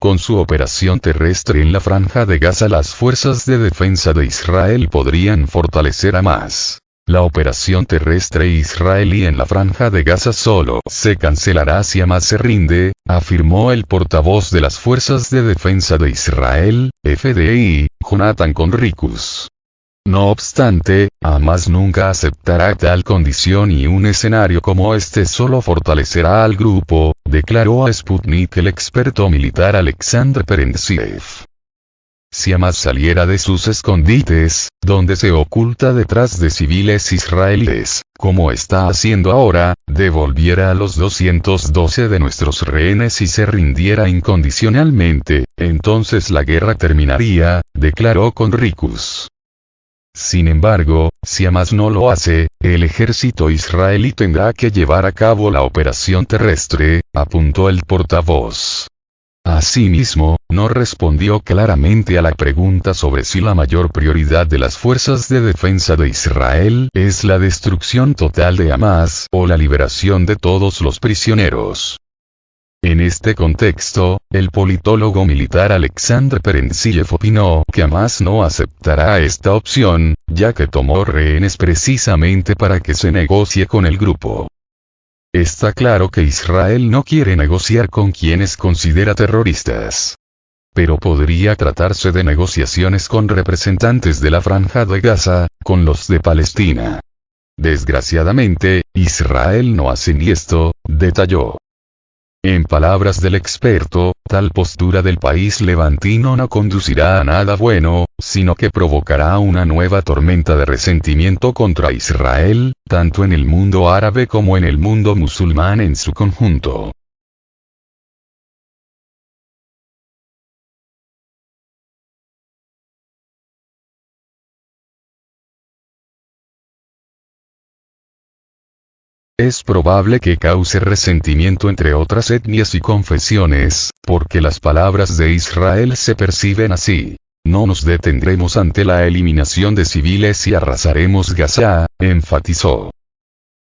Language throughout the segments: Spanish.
con su operación terrestre en la Franja de Gaza las fuerzas de defensa de Israel podrían fortalecer a Hamás. La operación terrestre israelí en la Franja de Gaza solo se cancelará si Hamás se rinde, afirmó el portavoz de las Fuerzas de Defensa de Israel, FDI, Jonathan Conricus. No obstante, Hamás nunca aceptará tal condición y un escenario como este solo fortalecerá al grupo, declaró a Sputnik el experto militar Alexander Perentziev. Si Hamás saliera de sus escondites, donde se oculta detrás de civiles israelíes, como está haciendo ahora, devolviera a los 212 de nuestros rehenes y se rindiera incondicionalmente, entonces la guerra terminaría, declaró Conricus. Sin embargo, si Hamás no lo hace, el ejército israelí tendrá que llevar a cabo la operación terrestre, apuntó el portavoz. Asimismo, no respondió claramente a la pregunta sobre si la mayor prioridad de las fuerzas de defensa de Israel es la destrucción total de Hamás o la liberación de todos los prisioneros. En este contexto, el politólogo militar Alexander Perentziev opinó que Hamás no aceptará esta opción, ya que tomó rehenes precisamente para que se negocie con el grupo. Está claro que Israel no quiere negociar con quienes considera terroristas. Pero podría tratarse de negociaciones con representantes de la Franja de Gaza, con los de Palestina. Desgraciadamente, Israel no hace ni esto, detalló. En palabras del experto, tal postura del país levantino no conducirá a nada bueno, sino que provocará una nueva tormenta de resentimiento contra Israel, tanto en el mundo árabe como en el mundo musulmán en su conjunto. Es probable que cause resentimiento entre otras etnias y confesiones, porque las palabras de Israel se perciben así. No nos detendremos ante la eliminación de civiles y arrasaremos Gaza, enfatizó.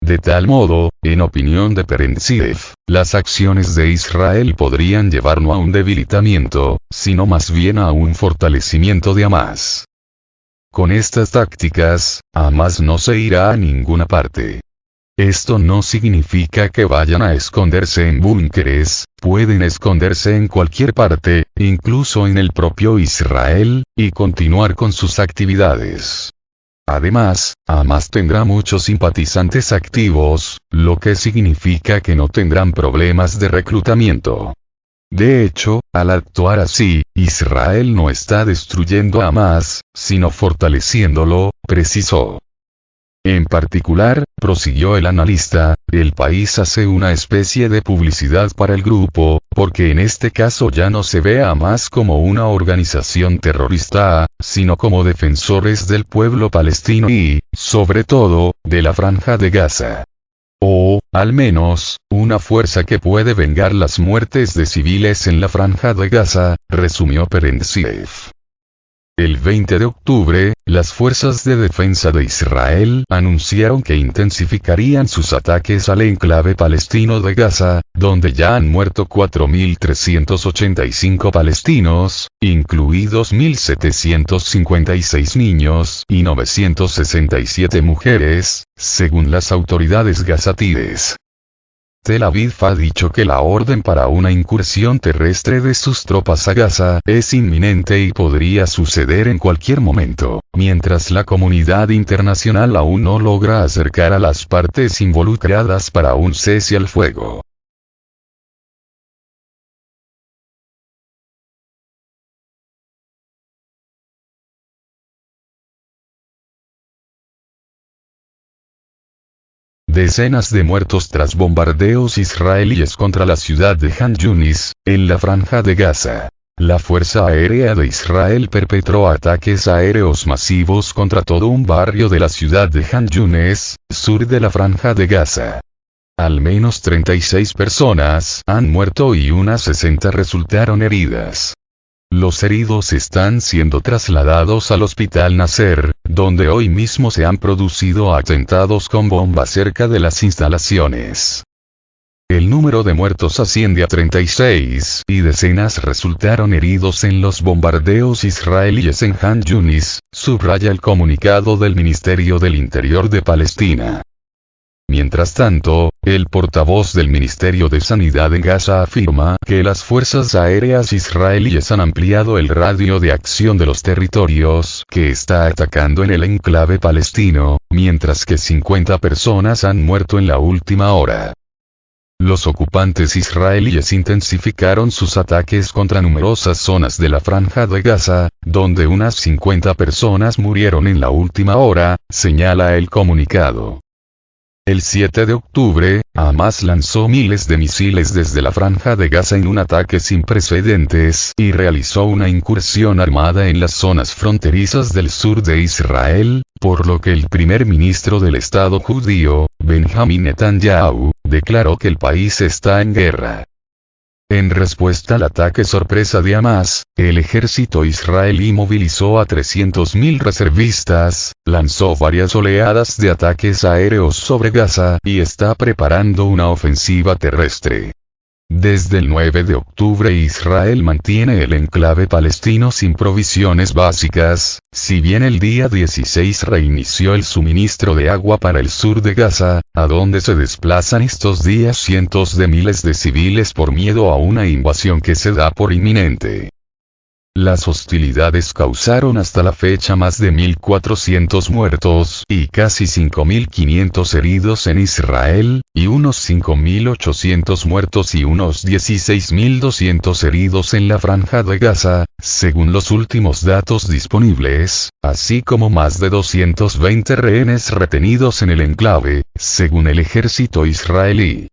De tal modo, en opinión de Perentziev, las acciones de Israel podrían llevar no a un debilitamiento, sino más bien a un fortalecimiento de Hamás. Con estas tácticas, Hamás no se irá a ninguna parte. Esto no significa que vayan a esconderse en búnkeres, pueden esconderse en cualquier parte, incluso en el propio Israel, y continuar con sus actividades. Además, Hamás tendrá muchos simpatizantes activos, lo que significa que no tendrán problemas de reclutamiento. De hecho, al actuar así, Israel no está destruyendo a Hamás, sino fortaleciéndolo, precisó. En particular, prosiguió el analista, el país hace una especie de publicidad para el grupo, porque en este caso ya no se ve a Hamás como una organización terrorista, sino como defensores del pueblo palestino y, sobre todo, de la Franja de Gaza. O, al menos, una fuerza que puede vengar las muertes de civiles en la Franja de Gaza, resumió Perentziev. El 20 de octubre, las fuerzas de defensa de Israel anunciaron que intensificarían sus ataques al enclave palestino de Gaza, donde ya han muerto 4.385 palestinos, incluidos 1.756 niños y 967 mujeres, según las autoridades gazatíes. Tel Aviv ha dicho que la orden para una incursión terrestre de sus tropas a Gaza es inminente y podría suceder en cualquier momento, mientras la comunidad internacional aún no logra acercar a las partes involucradas para un cese al fuego. Decenas de muertos tras bombardeos israelíes contra la ciudad de Han Yunis, en la Franja de Gaza. La Fuerza Aérea de Israel perpetró ataques aéreos masivos contra todo un barrio de la ciudad de Han Yunis, sur de la Franja de Gaza. Al menos 36 personas han muerto y unas 60 resultaron heridas. Los heridos están siendo trasladados al Hospital Nasser, donde hoy mismo se han producido atentados con bombas cerca de las instalaciones. El número de muertos asciende a 36 y decenas resultaron heridos en los bombardeos israelíes en Han Yunis, subraya el comunicado del Ministerio del Interior de Palestina. Mientras tanto, el portavoz del Ministerio de Sanidad en Gaza afirma que las fuerzas aéreas israelíes han ampliado el radio de acción de los territorios que está atacando en el enclave palestino, mientras que 50 personas han muerto en la última hora. Los ocupantes israelíes intensificaron sus ataques contra numerosas zonas de la Franja de Gaza, donde unas 50 personas murieron en la última hora, señala el comunicado. El 7 de octubre, Hamas lanzó miles de misiles desde la Franja de Gaza en un ataque sin precedentes y realizó una incursión armada en las zonas fronterizas del sur de Israel, por lo que el primer ministro del Estado judío, Benjamin Netanyahu, declaró que el país está en guerra. En respuesta al ataque sorpresa de Hamas, el ejército israelí movilizó a 300.000 reservistas, lanzó varias oleadas de ataques aéreos sobre Gaza y está preparando una ofensiva terrestre. Desde el 9 de octubre Israel mantiene el enclave palestino sin provisiones básicas, si bien el día 16 reinició el suministro de agua para el sur de Gaza, a donde se desplazan estos días cientos de miles de civiles por miedo a una invasión que se da por inminente. Las hostilidades causaron hasta la fecha más de 1.400 muertos y casi 5.500 heridos en Israel, y unos 5.800 muertos y unos 16.200 heridos en la Franja de Gaza, según los últimos datos disponibles, así como más de 220 rehenes retenidos en el enclave, según el ejército israelí.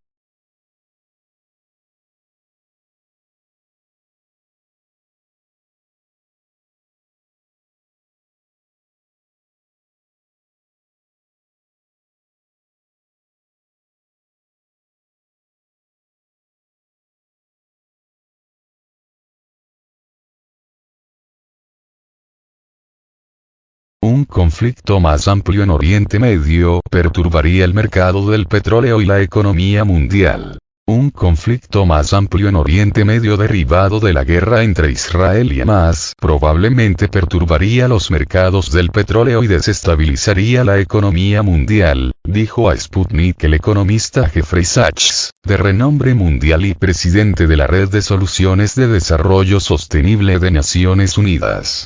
Un conflicto más amplio en Oriente Medio perturbaría el mercado del petróleo y la economía mundial. Un conflicto más amplio en Oriente Medio derivado de la guerra entre Israel y Hamas probablemente perturbaría los mercados del petróleo y desestabilizaría la economía mundial, dijo a Sputnik el economista Jeffrey Sachs, de renombre mundial y presidente de la Red de Soluciones de Desarrollo Sostenible de Naciones Unidas.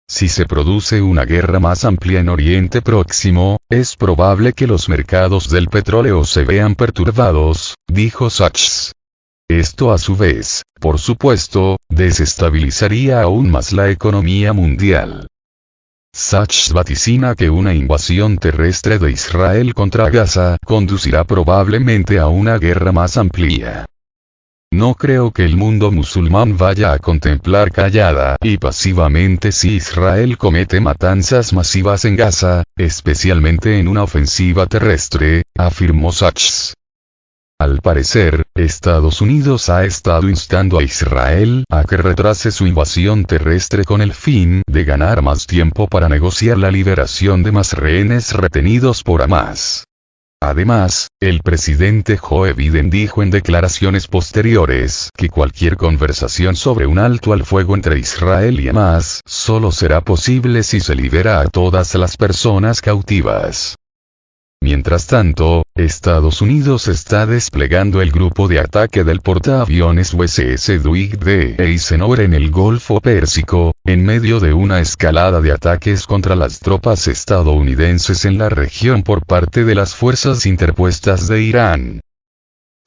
Si se produce una guerra más amplia en Oriente Próximo, es probable que los mercados del petróleo se vean perturbados, dijo Sachs. Esto a su vez, por supuesto, desestabilizaría aún más la economía mundial. Sachs vaticina que una invasión terrestre de Israel contra Gaza conducirá probablemente a una guerra más amplia. No creo que el mundo musulmán vaya a contemplar callada y pasivamente si Israel comete matanzas masivas en Gaza, especialmente en una ofensiva terrestre, afirmó Sachs. Al parecer, Estados Unidos ha estado instando a Israel a que retrase su invasión terrestre con el fin de ganar más tiempo para negociar la liberación de más rehenes retenidos por Hamas. Además, el presidente Joe Biden dijo en declaraciones posteriores que cualquier conversación sobre un alto al fuego entre Israel y Hamas solo será posible si se libera a todas las personas cautivas. Mientras tanto, Estados Unidos está desplegando el grupo de ataque del portaaviones USS Dwight D. Eisenhower en el Golfo Pérsico, en medio de una escalada de ataques contra las tropas estadounidenses en la región por parte de las fuerzas interpuestas de Irán.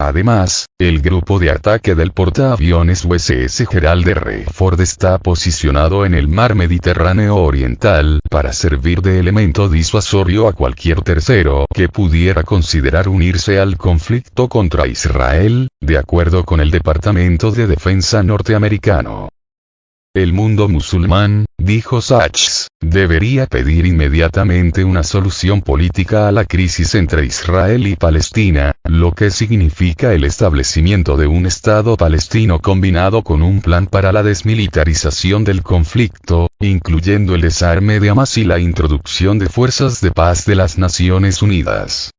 Además, el grupo de ataque del portaaviones USS Gerald R. Ford está posicionado en el mar Mediterráneo Oriental para servir de elemento disuasorio a cualquier tercero que pudiera considerar unirse al conflicto contra Israel, de acuerdo con el Departamento de Defensa norteamericano. El mundo musulmán, dijo Sachs, debería pedir inmediatamente una solución política a la crisis entre Israel y Palestina, lo que significa el establecimiento de un Estado palestino combinado con un plan para la desmilitarización del conflicto, incluyendo el desarme de Hamas y la introducción de fuerzas de paz de las Naciones Unidas.